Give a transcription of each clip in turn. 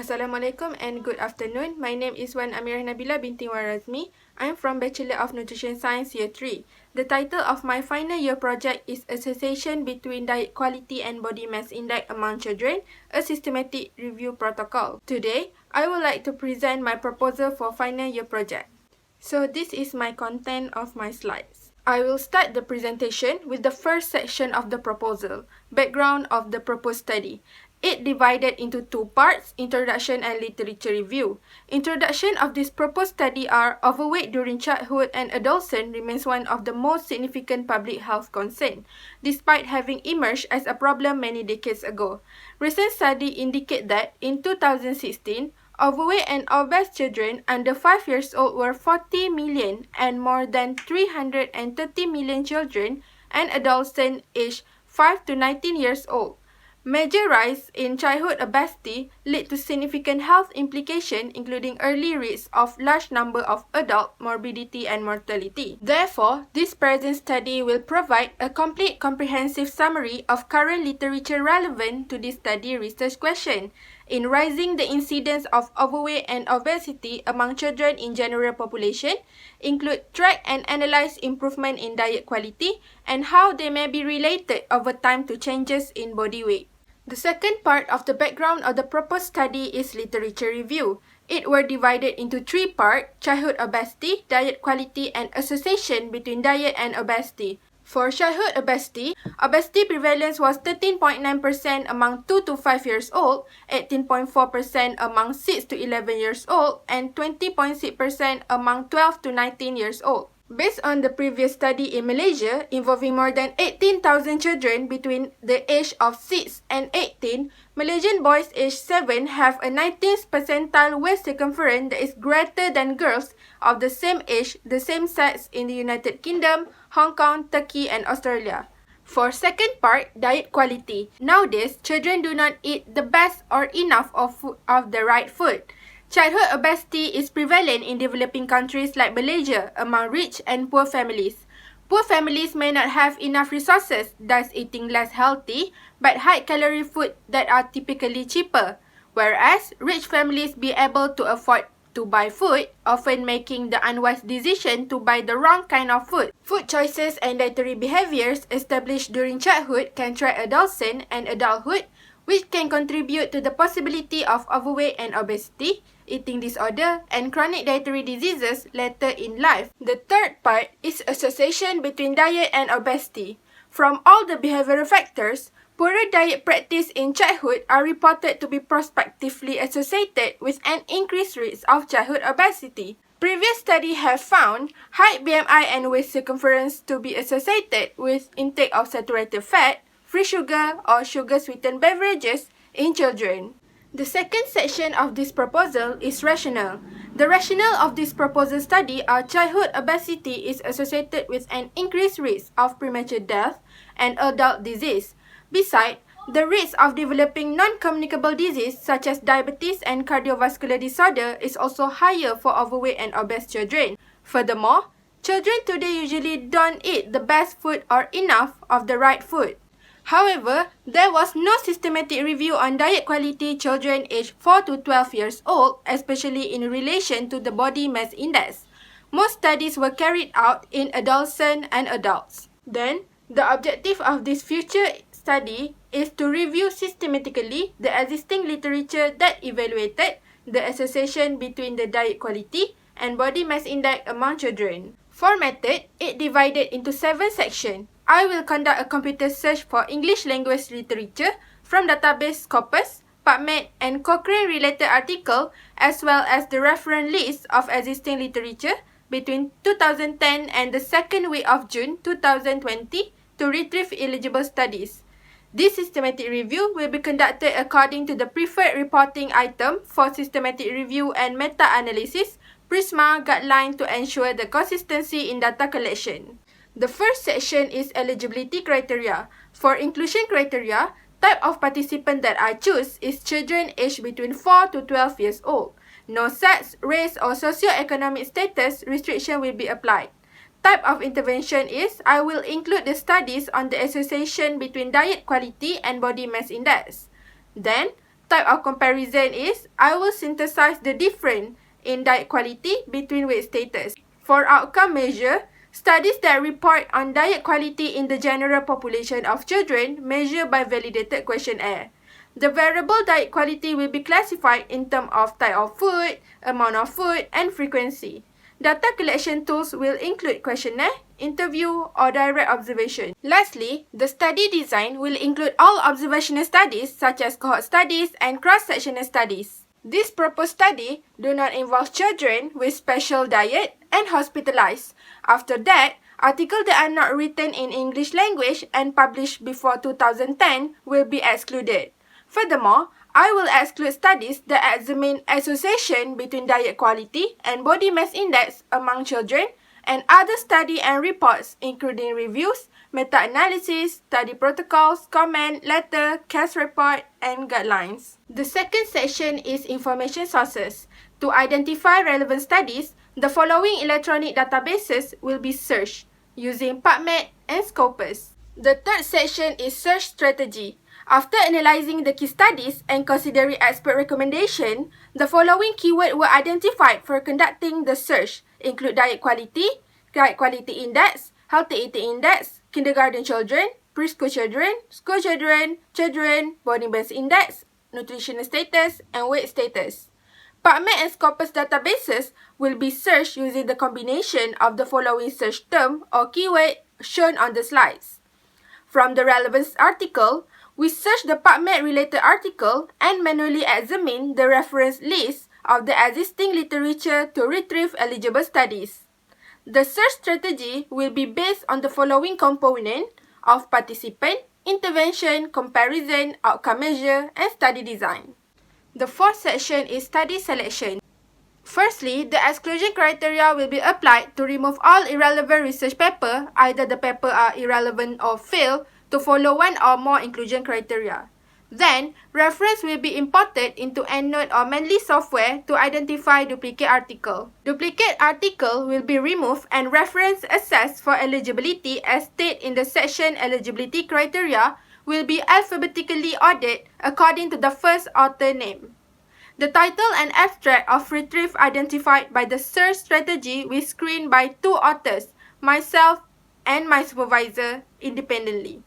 Assalamualaikum and good afternoon. My name is Wan Amirah Nabilah binti W.Razmi. I am from Bachelor of Nutrition Science Year 3. The title of my final year project is Association Between Diet Quality and Body Mass Index Among Children, a Systematic Review Protocol. Today, I would like to present my proposal for final year project. So this is my content of my slides. I will start the presentation with the first section of the proposal, background of the proposed study. It divided into two parts, introduction and literature review. Introduction of this proposed study are overweight during childhood and adolescence remains one of the most significant public health concerns, despite having emerged as a problem many decades ago. Recent studies indicate that in 2016, overweight and obese children under 5 years old were 40 million and more than 330 million children and adolescents aged 5 to 19 years old. Major rise in childhood obesity lead to significant health implications, including early risk of large number of adult morbidity and mortality. Therefore, this present study will provide a complete comprehensive summary of current literature relevant to this study research question in raising the incidence of overweight and obesity among children in general population, include track and analyze improvement in diet quality and how they may be related over time to changes in body weight. The second part of the background of the proposed study is literature review. It were divided into three parts: childhood obesity, diet quality, and association between diet and obesity. For childhood obesity, obesity prevalence was 13.9% among 2 to 5 years old, 18.4% among 6 to 11 years old, and 20.6% among 12 to 19 years old. Based on the previous study in Malaysia, involving more than 18,000 children between the age of 6 and 18, Malaysian boys aged 7 have a 19th percentile waist circumference that is greater than girls of the same age, the same sex in the United Kingdom, Hong Kong, Turkey, and Australia. For second part, diet quality. Nowadays, children do not eat the best or enough of the right food. Childhood obesity is prevalent in developing countries like Malaysia among rich and poor families. Poor families may not have enough resources, thus eating less healthy, but high-calorie food that are typically cheaper, whereas rich families be able to afford to buy food, often making the unwise decision to buy the wrong kind of food. Food choices and dietary behaviors established during childhood can track adolescence and adulthood, which can contribute to the possibility of overweight and obesity, eating disorder, and chronic dietary diseases later in life. The third part is association between diet and obesity. From all the behavioral factors, poorer diet practice in childhood are reported to be prospectively associated with an increased risk of childhood obesity. Previous studies have found high BMI and waist circumference to be associated with intake of saturated fat, free sugar, or sugar-sweetened beverages in children. The second section of this proposal is rationale. The rationale of this proposal study are childhood obesity is associated with an increased risk of premature death and adult disease. Besides, the risk of developing non-communicable disease such as diabetes and cardiovascular disorder is also higher for overweight and obese children. Furthermore, children today usually don't eat the best food or enough of the right food. However, there was no systematic review on diet quality children aged 4 to 12 years old, especially in relation to the body mass index. Most studies were carried out in adolescents and adults. Then, the objective of this future study is to review systematically the existing literature that evaluated the association between the diet quality and body mass index among children. For method, it divided into 7 sections. I will conduct a computer search for English language literature from database Scopus, PubMed, and Cochrane-related article, as well as the reference list of existing literature between 2010 and the second week of June 2020 to retrieve eligible studies. This systematic review will be conducted according to the preferred reporting item for systematic review and meta-analysis, PRISMA guideline to ensure the consistency in data collection. The first section is eligibility criteria. For inclusion criteria, type of participant that I choose is children aged between 4 to 12 years old. No sex, race, or socio-economic status restriction will be applied. Type of intervention is, I will include the studies on the association between diet quality and body mass index. Then, type of comparison is, I will synthesize the difference in diet quality between weight status. For outcome measure, studies that report on diet quality in the general population of children measured by validated questionnaire. The variable diet quality will be classified in terms of type of food, amount of food, and frequency. Data collection tools will include questionnaire, interview, or direct observation. Lastly, the study design will include all observational studies such as cohort studies and cross-sectional studies. This proposed study do not involve children with special diet and hospitalized. After that, articles that are not written in English language and published before 2010 will be excluded. Furthermore, I will exclude studies that examine association between diet quality and body mass index among children and other study and reports including reviews, meta-analysis, study protocols, comment, letter, case report, and guidelines. The second section is information sources. To identify relevant studies, the following electronic databases will be searched using PubMed and Scopus. The third section is search strategy. After analyzing the key studies and considering expert recommendation, the following keywords were identified for conducting the search include diet quality index, healthy eating index, kindergarten children, preschool children, school children, body mass index, nutritional status, and weight status. PubMed and Scopus databases will be searched using the combination of the following search term or keyword shown on the slides. From the relevant article, we search the PubMed-related article and manually examine the reference list of the existing literature to retrieve eligible studies. The search strategy will be based on the following component of participant, intervention, comparison, outcome measure, and study design. The fourth section is study selection. Firstly, the exclusion criteria will be applied to remove all irrelevant research papers, either the paper are irrelevant or fail, to follow one or more inclusion criteria. Then, reference will be imported into EndNote or Manly software to identify duplicate article. Duplicate article will be removed and reference assessed for eligibility as stated in the section eligibility criteria will be alphabetically ordered according to the first author name. The title and abstract of retrieve identified by the search strategy will screen by two authors, myself and my supervisor, independently.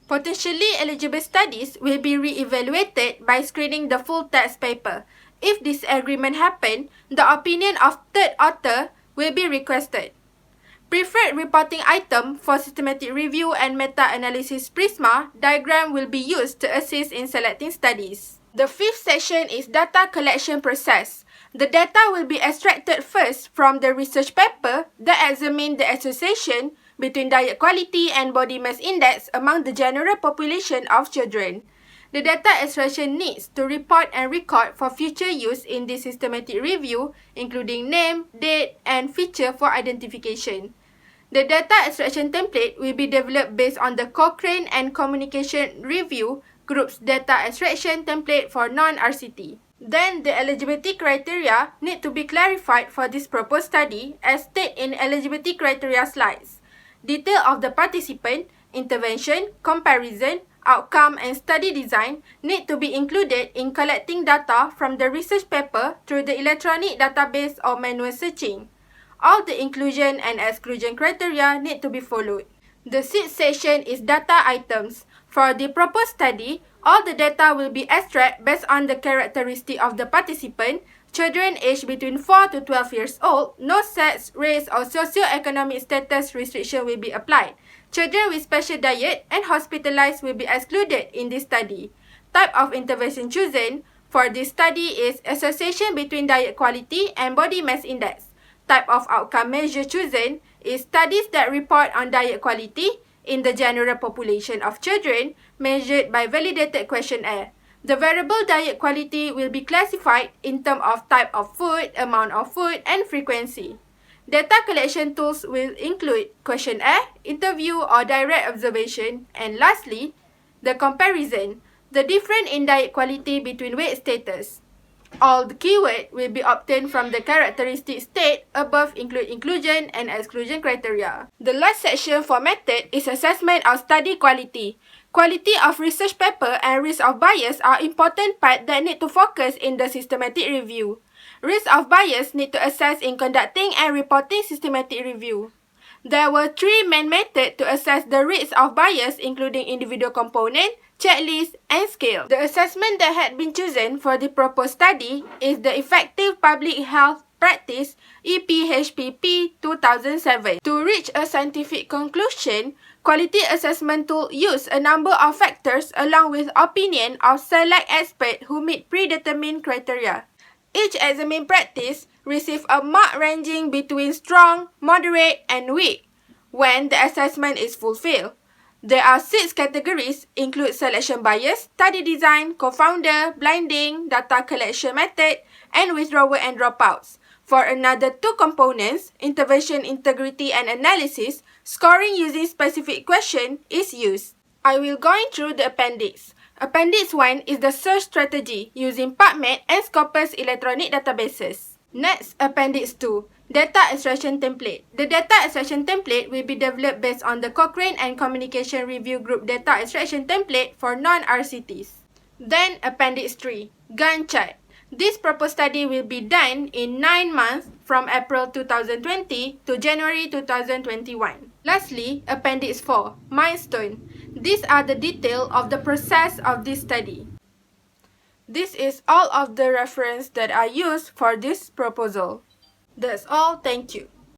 Potentially eligible studies will be re-evaluated by screening the full text paper. If disagreement happens, the opinion of third author will be requested. Preferred reporting item for systematic review and meta-analysis Prisma diagram will be used to assist in selecting studies. The fifth section is data collection process. The data will be extracted first from the research paper that examine the association between diet quality and body mass index among the general population of children. The data extraction needs to report and record for future use in this systematic review, including name, date, and feature for identification. The data extraction template will be developed based on the Cochrane and Communication Review Group's data extraction template for non-RCT. Then, the eligibility criteria need to be clarified for this proposed study as stated in eligibility criteria slides. Detail of the participant, intervention, comparison, outcome, and study design need to be included in collecting data from the research paper through the electronic database or manual searching. All the inclusion and exclusion criteria need to be followed. The sixth section is data items. For the proposed study, all the data will be extracted based on the characteristic of the participant, children aged between 4 to 12 years old, no sex, race, or socio-economic status restriction will be applied. Children with special diet and hospitalized will be excluded in this study. Type of intervention chosen for this study is association between diet quality and body mass index. Type of outcome measure chosen is studies that report on diet quality in the general population of children measured by validated questionnaire. The variable diet quality will be classified in terms of type of food, amount of food, and frequency. Data collection tools will include questionnaire, interview, or direct observation. And lastly, the comparison, the difference in diet quality between weight status. All the keywords will be obtained from the characteristic state above include inclusion and exclusion criteria. The last section for method is assessment of study quality. Quality of research paper and risk of bias are important parts that need to focus in the systematic review. Risk of bias need to assess in conducting and reporting systematic review. There were 3 main methods to assess the risk of bias, including individual component, checklist, and scale. The assessment that had been chosen for the proposed study is the Effective Public Health Practice EPHPP 2007. To reach a scientific conclusion, quality assessment tool use a number of factors along with opinion of select experts who meet predetermined criteria. Each examined practice receives a mark ranging between strong, moderate, and weak when the assessment is fulfilled. There are 6 categories, include selection bias, study design, co-founder, blinding, data collection method, and withdrawal and dropouts. For another 2 components, intervention integrity and analysis, scoring using specific question is used. I will go through the appendix. Appendix 1 is the search strategy using PubMed and Scopus electronic databases. Next, Appendix 2, Data Extraction Template. The data extraction template will be developed based on the Cochrane and Communication Review Group data extraction template for non-RCTs. Then, Appendix 3, Gantt chart. This proposed study will be done in 9 months from April 2020 to January 2021. Lastly, Appendix 4, Milestone. These are the details of the process of this study. This is all of the reference that I used for this proposal. That's all. Thank you.